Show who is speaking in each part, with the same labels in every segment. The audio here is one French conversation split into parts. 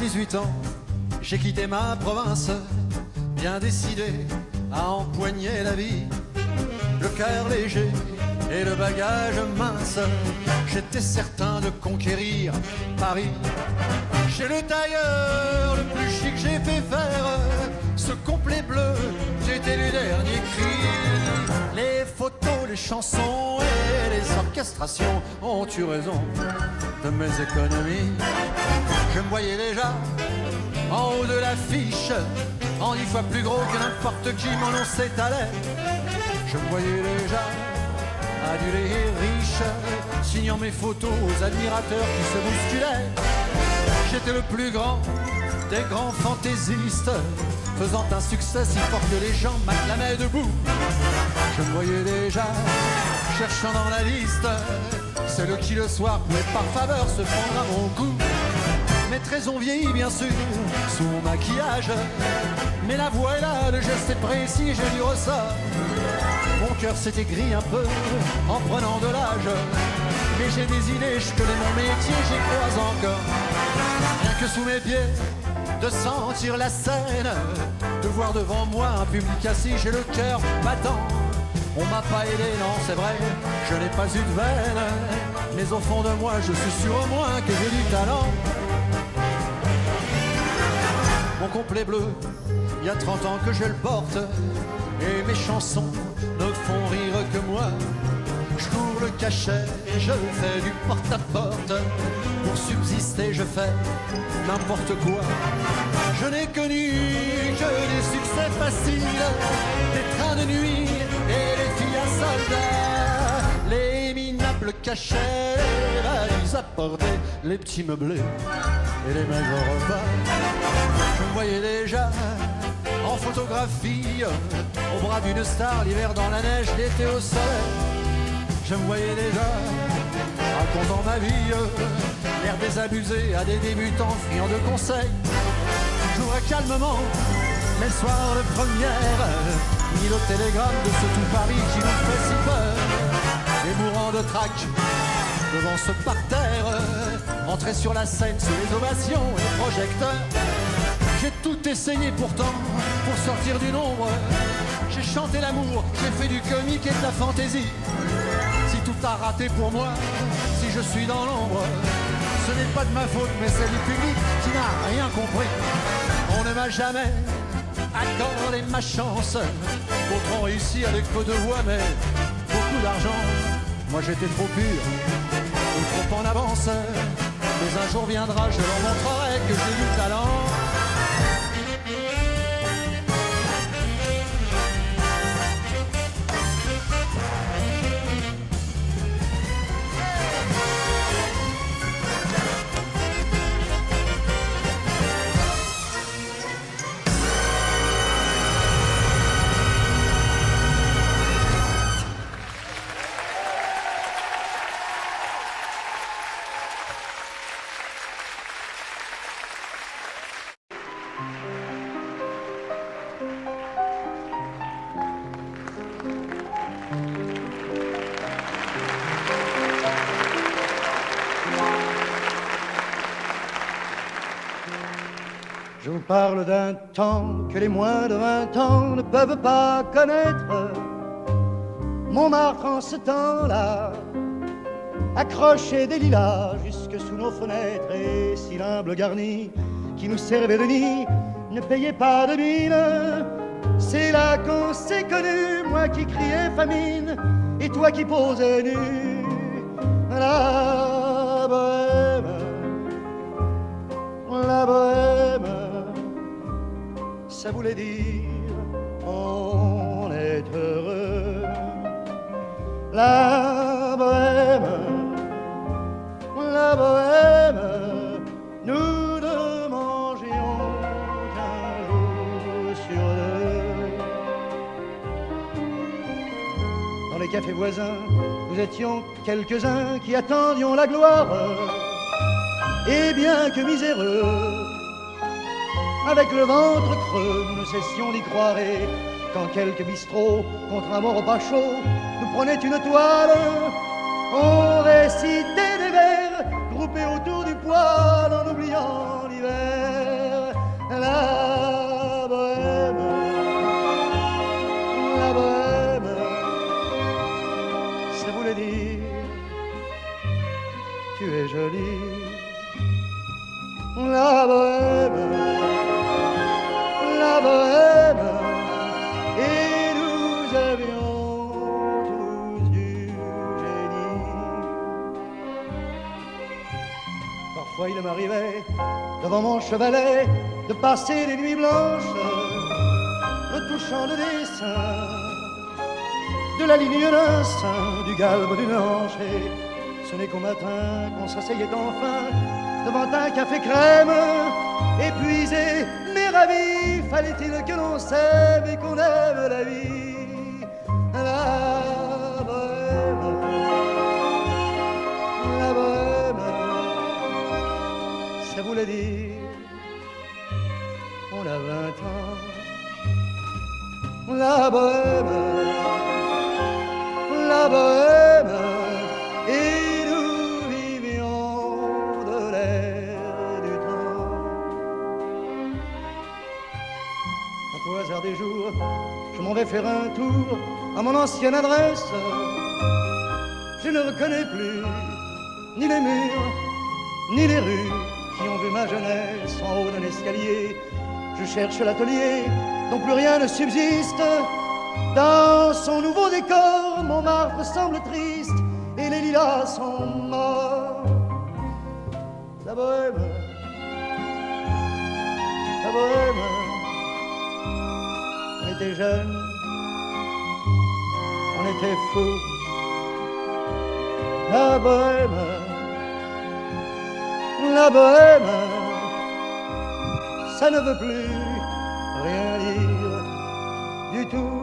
Speaker 1: 18 ans, j'ai quitté ma province, bien décidé à empoigner la vie. Le cœur léger et le bagage mince, j'étais certain de conquérir Paris. Chez le tailleur le plus chic, j'ai fait faire ce complet bleu, j'étais le dernier cri. Les photos, les chansons et les orchestrations ont eu raison de mes économies. Je me voyais déjà en haut de l'affiche, en 10 fois plus gros que n'importe qui, mon nom s'étalait. Je me voyais déjà adulé et riche, signant mes photos aux admirateurs qui se bousculaient. J'étais le plus grand des grands fantaisistes, faisant un succès si fort que les gens m'acclamaient debout. Je me voyais déjà cherchant dans la liste celle qui le soir pouvait par faveur se prendre à mon cou. Mes traits ont vieilli bien sûr sous mon maquillage, mais la voix est là, le geste est précis, j'ai du ressort. Mon cœur s'est aigri un peu en prenant de l'âge, mais j'ai des idées, je connais mon métier, j'y crois encore. Rien que sous mes pieds, de sentir la scène, de voir devant moi un public assis, j'ai le cœur battant. On m'a pas aidé, non c'est vrai, je n'ai pas eu de veine, mais au fond de moi je suis sûr au moins que j'ai du talent. Mon complet bleu, il y a 30 ans que je le porte, et mes chansons ne font rire que moi. Je cours le cachet, je fais du porte-à-porte, pour subsister je fais n'importe quoi. Je n'ai connu que des succès faciles, des trains de nuit et des filles à soldats, les minables cachets, les valises à porter, les petits meublés et les maigres repas. Je me voyais déjà en photographie, au bras d'une star, l'hiver dans la neige, l'été au soleil. Je me voyais déjà racontant ma vie, l'air désabusé à des débutants friands de conseils. J'ouvrais calmement mes soirs de première, mis le télégramme de ce tout Paris qui nous fait si peur. Et mourant de trac devant ce parterre, entrer sur la scène sous les ovations et les projecteurs. J'ai tout essayé pourtant pour sortir du nombre. J'ai chanté l'amour, j'ai fait du comique et de la fantaisie. Si tout a raté pour moi, si je suis dans l'ombre, ce n'est pas de ma faute mais c'est du public qui n'a rien compris. On ne m'a jamais accordé ma chance, d'autres ont réussi avec peu de voix mais beaucoup d'argent. Moi j'étais trop pur, ou trop en avance, mais un jour viendra, je leur montrerai que j'ai du talent.
Speaker 2: Je vous parle d'un temps que les moins de 20 ans ne peuvent pas connaître. Montmartre en ce temps-là accrochait des lilas jusque sous nos fenêtres, et si l'humble garni qui nous servait de nid ne payait pas de mine. C'est là qu'on s'est connus, moi qui criais famine et toi qui posais nu. La bohème, la bohème, ça voulait dire on est heureux. La bohème, la bohème, nous ne mangions qu'un jour sur deux. Dans les cafés voisins, nous étions quelques-uns qui attendions la gloire. Et bien que miséreux, avec le ventre creux, nous ne cessions d'y croire. Et quand quelques bistrots, contre un bon repas chaud, nous prenaient une toile, on récitait des vers groupés autour du poêle en oubliant l'hiver. la bohème, la bohème, ça voulait dire tu es jolie. La bohème, la bohème, et nous avions tous du génie. Parfois il m'arrivait devant mon chevalet de passer des nuits blanches, me touchant le dessin de la ligne d'un sein, du galbe d'une hanche. Et ce n'est qu'au matin qu'on s'asseyait enfin devant un café crème, épuisé mais ravi. Fallait-il que l'on s'aime et qu'on aime la vie. La bohème, la bohème, ça voulait dire on a 20 ans. La bohème, la bohème, et nous vivions de l'air du temps. Au hasard des jours, je m'en vais faire un tour à mon ancienne adresse. Je ne reconnais plus ni les murs, ni les rues qui ont vu ma jeunesse en haut d'un escalier. Je cherche l'atelier dont plus rien ne subsiste. Dans son nouveau décor, Montmartre semble triste et les lilas sont morts. La bohème, la bohème, on était jeunes, on était fous. La bohème, la bohème, ça ne veut plus rien dire du tout.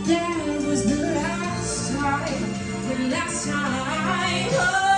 Speaker 3: That was the last time, the last time. Oh.